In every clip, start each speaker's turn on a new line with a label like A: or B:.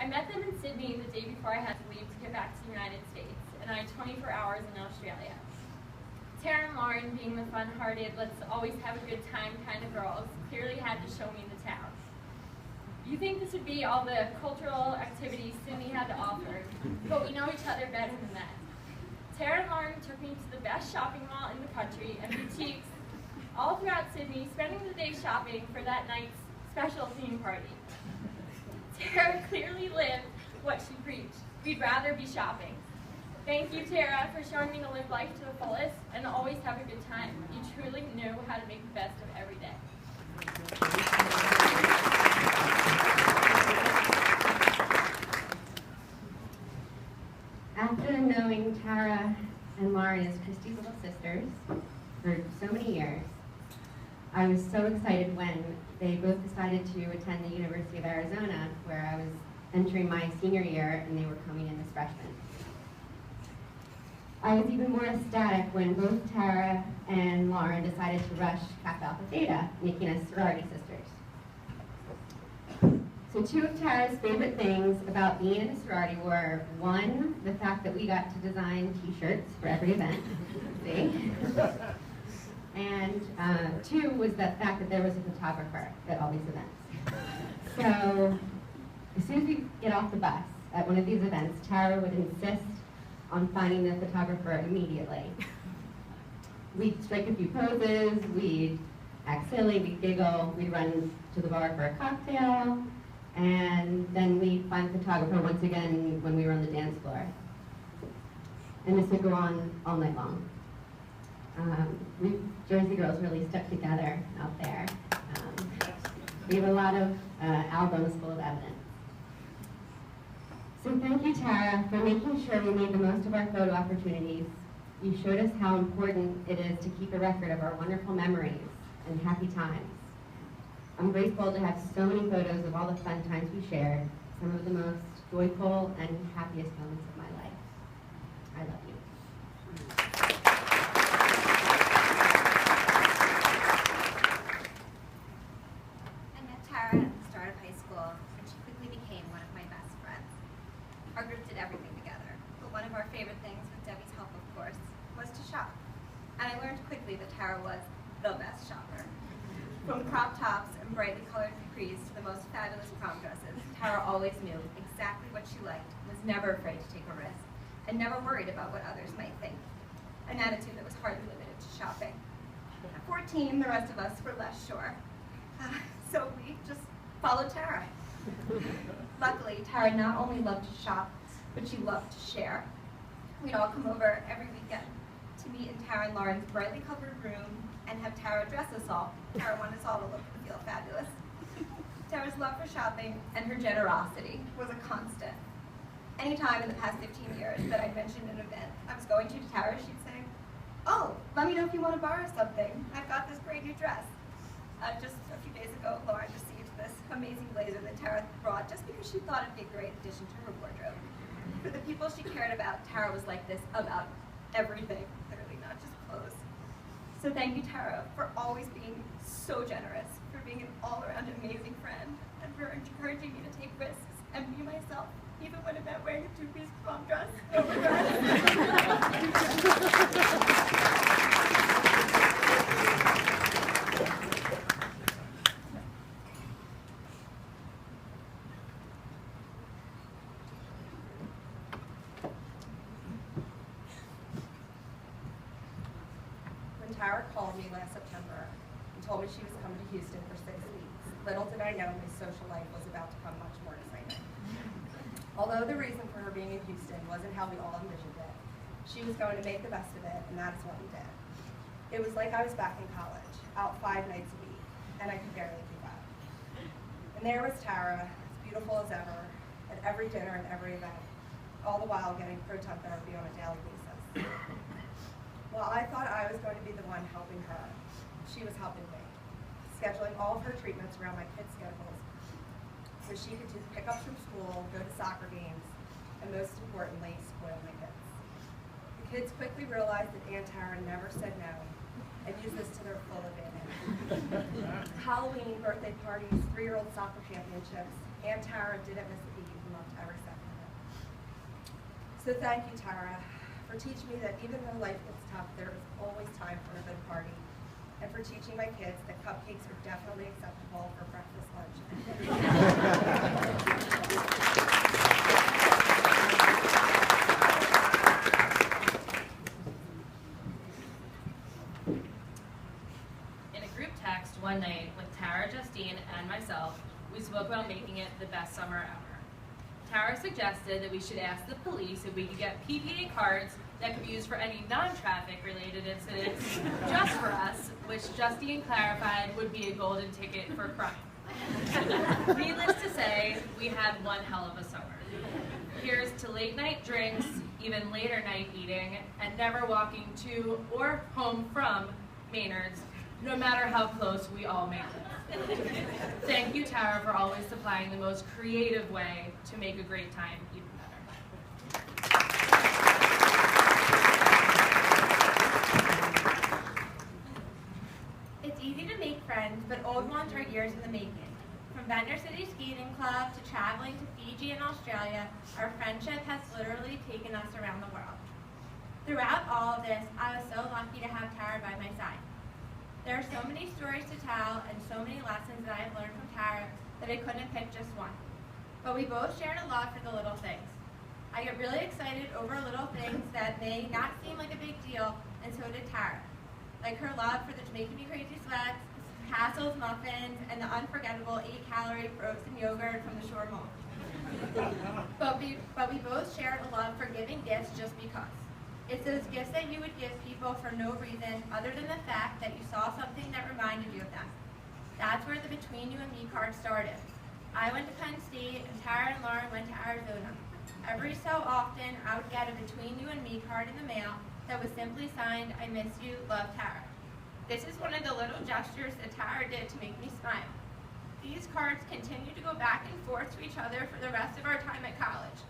A: I met them in Sydney the day before I had to leave to get back to the United States, and I had 24 hours in Australia. Tara and Lauren, being the fun-hearted, let's always have a good time kind of girls, clearly had to show me the town. You think this would be all the cultural activities Sydney had to offer, but we know each other better than that. Tara and Lauren took me to the best shopping mall in the country and boutiques all throughout Sydney, spending the day shopping for that night's special theme party. Tara clearly lived what she preached. We'd rather be shopping. Thank you, Tara, for showing me to live life to the fullest and always have a good time. You truly knew how to make the best of every day.
B: After knowing Tara and Lauren as Christy's little sisters for so many years, I was so excited when they both decided to attend the University of Arizona, where I was entering my senior year and they were coming in as freshmen. I was even more ecstatic when both Tara and Lauren decided to rush Kappa Alpha Theta, making us sorority sisters. So two of Tara's favorite things about being in a sorority were, one, the fact that we got to design t-shirts for every event, see? And two was the fact that there was a photographer at all these events. So as soon as we get off the bus at one of these events, Tara would insist on finding the photographer immediately. We'd strike a few poses, we'd act silly, we'd giggle, we'd run to the bar for a cocktail, and then we'd find the photographer once again when we were on the dance floor. And this would go on all night long. We Jersey girls really stuck together out there. We have a lot of albums full of evidence. So thank you, Tara, for making sure we made the most of our photo opportunities. You showed us how important it is to keep a record of our wonderful memories and happy times. I'm grateful to have so many photos of all the fun times we shared, some of the most joyful and happiest moments of my life. I love you.
C: I met Tara at the start of high school, and she quickly became one of my best friends. Our group did everything together, but one of our favorite things, with Debbie's help of course, was to shop. And I learned quickly that Tara was the best shopper. From crop tops and brightly colored capris to the most fabulous prom dresses, Tara always knew exactly what she liked, was never afraid to take a risk, and never worried about what others might think. An attitude that was hardly limited to shopping. At 14, the rest of us were less sure. So we just followed Tara. Luckily, Tara not only loved to shop, but she loved to share. We'd all come over every weekend to meet in Tara and Lauren's brightly colored room and have Tara dress us all. Tara wanted us all to look and feel fabulous. Tara's love for shopping and her generosity was a constant. Anytime in the past 15 years that I'd mentioned an event I was going to Tara, she'd say, "Oh, let me know if you want to borrow something. I've got this great new dress." Just a few days ago, Lauren received this amazing blazer that Tara brought just because she thought it'd be a great addition to her wardrobe. For the people she cared about, Tara was like this about everything, literally, not just clothes. So thank you, Tara, for always being so generous, for being an all-around amazing friend, and for encouraging me to take risks and be myself, even when it meant wearing a two-piece prom dress over Tara called me last September and told me she was coming to Houston for 6 weeks. Little did I know my social life was about to become much more exciting. Although the reason for her being in Houston wasn't how we all envisioned it, she was going to make the best of it, and that's what we did. It was like I was back in college, out 5 nights a week, and I could barely keep up. And there was Tara, as beautiful as ever, at every dinner and every event, all the while getting proton therapy on a daily basis. While I thought I was going to be the one helping her, she was helping me, scheduling all of her treatments around my kids' schedules so she could do pickups from school, go to soccer games, and most importantly, spoil my kids. The kids quickly realized that Aunt Tara never said no,
D: and use this to their full advantage. Halloween, birthday parties, 3-year-old soccer championships, Aunt Tara didn't miss a beat and loved every second of it. So thank you, Tara, for teaching me that even though life gets tough, there is always time for a good party, and for teaching my kids that cupcakes are definitely acceptable for breakfast, lunch, and dinner.
E: One night with Tara, Justine, and myself, we spoke about making it the best summer ever. Tara suggested that we should ask the police if we could get PPA cards that could be used for any non-traffic related incidents just for us, which Justine clarified would be a golden ticket for crime. Needless to say, we had one hell of a summer. Here's to late night drinks, even later night eating, and never walking to or home from Maynard's, no matter how close we all may live. Thank you, Tara, for always supplying the most creative way to make a great time even better.
C: It's easy to make friends, but old ones are years in the making. From Ventnor City Skating Club to traveling to Fiji and Australia, our friendship has literally taken us around the world. Throughout all of this, I was so lucky to have Tara by my side. There are so many stories to tell and so many lessons that I have learned from Tara that I couldn't pick just one. But we both shared a love for the little things. I get really excited over little things that may not seem like a big deal, and so did Tara. Like her love for the Jamaican Me Crazy Sweats, Castle's muffins, and the unforgettable 8-calorie frozen yogurt from the Shore Mall. but we both shared a love for giving gifts just because. It's those gifts that you would give people for no reason other than the fact that you saw something that reminded you of them. That's where the Between You and Me card started. I went to Penn State and Tara and Lauren went to Arizona. Every so often, I would get a Between You and Me card in the mail that was simply signed, "I miss you, love Tara." This is one of the little gestures that Tara did to make me smile. These cards continue to go back and forth to each other for the rest of our time at college.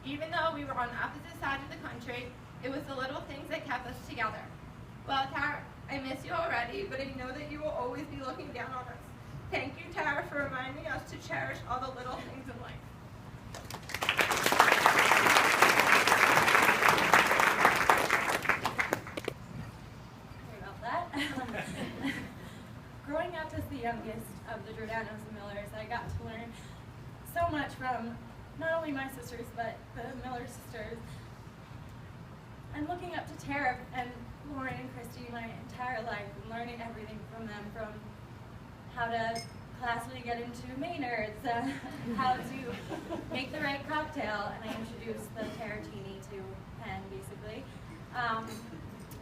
C: Even though we were on opposite sides of the country, it was the little things that kept us together. Well, Tara, I miss you already, but I know that you will always be looking down on us. Thank you, Tara, for reminding us to cherish all the little things in life.
F: Sorry about that. Growing up as the youngest of the Giordano's and Millers, I got to learn so much from not only my sisters, but the Miller sisters. And looking up to Tara and Lauren and Christy my entire life and learning everything from them, from how to classically get into Maynard's, how to make the right cocktail, and I introduced the Taratini to Penn, basically.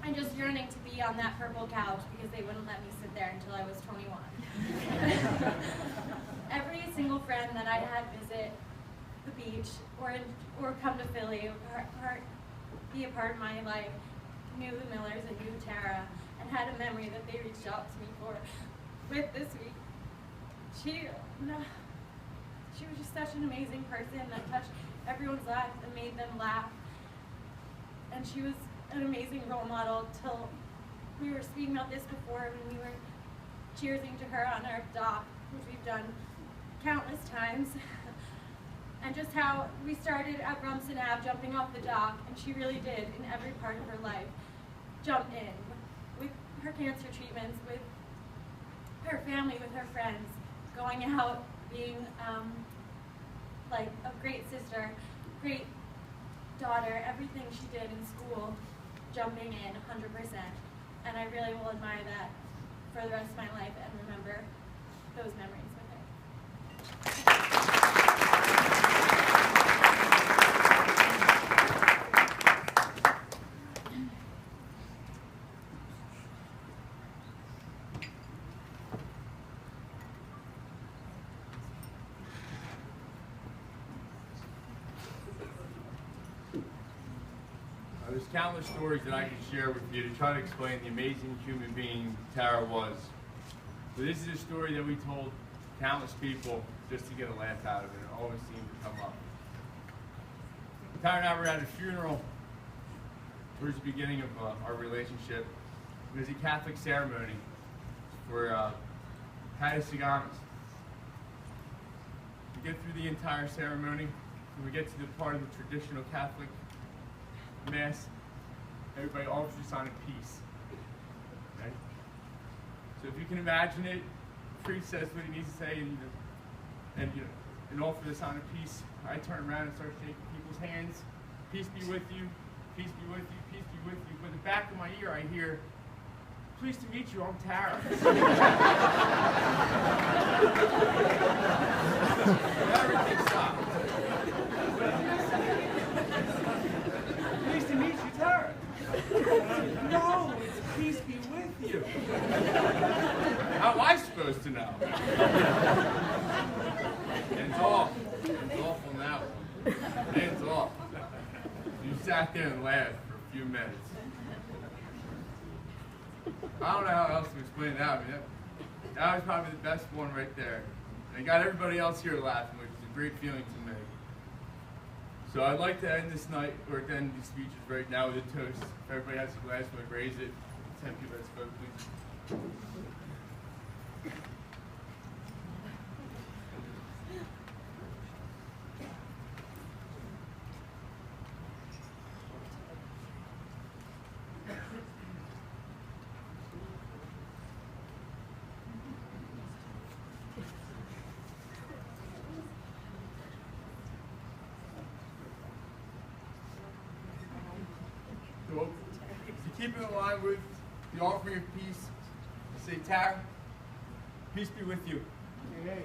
F: And just yearning to be on that purple couch because they wouldn't let me sit there until I was 21. Every single friend that I had visit the beach or come to Philly or be a part of my life knew the Millers and knew Tara and had a memory that they reached out to me for. With this week, she was just such an amazing person that touched everyone's lives and made them laugh. And she was an amazing role model till we were speaking about this before when we were cheersing to her on our dock, which we've done countless times. And just how we started at Rumson Ave jumping off the dock, and she really did in every part of her life jump in with her cancer treatments, with her family, with her friends, going out, being like a great sister, great daughter, everything she did in school, jumping in 100%. And I really will admire that for the rest of my life and remember those memories with her.
G: There's countless stories that I could share with you to try to explain the amazing human being Tara was. But this is a story that we told countless people just to get a laugh out of it. It always seemed to come up. Tara and I were at a funeral towards the beginning of our relationship. It was a Catholic ceremony for Hadesiganas. We get through the entire ceremony, and we get to the part of the traditional Catholic Mass. Everybody offers a sign of peace. Okay? So if you can imagine it, the priest says what he needs to say, and offer the sign of peace. I turn around and start shaking people's hands. Peace be with you. Peace be with you. Peace be with you. But in the back of my ear, I hear, "Pleased to meet you. I'm Tara." Everything stopped. "Pleased to meet you, Tara." "No, it's peace be with you." How am I supposed to know? Hands off. Hands off on that one. Hands off. You sat there and laughed for a few minutes. I don't know how else to explain that. I mean, that was probably the best one right there. And it got everybody else here laughing, which is a great feeling to me. So I'd like to end this night, or to end these speeches right now with a toast. If everybody has a glass, we'll raise it. 10 people that spoke, please. So, to keep it in line with the offering of peace, say, "Tara, peace be with you."
F: Okay.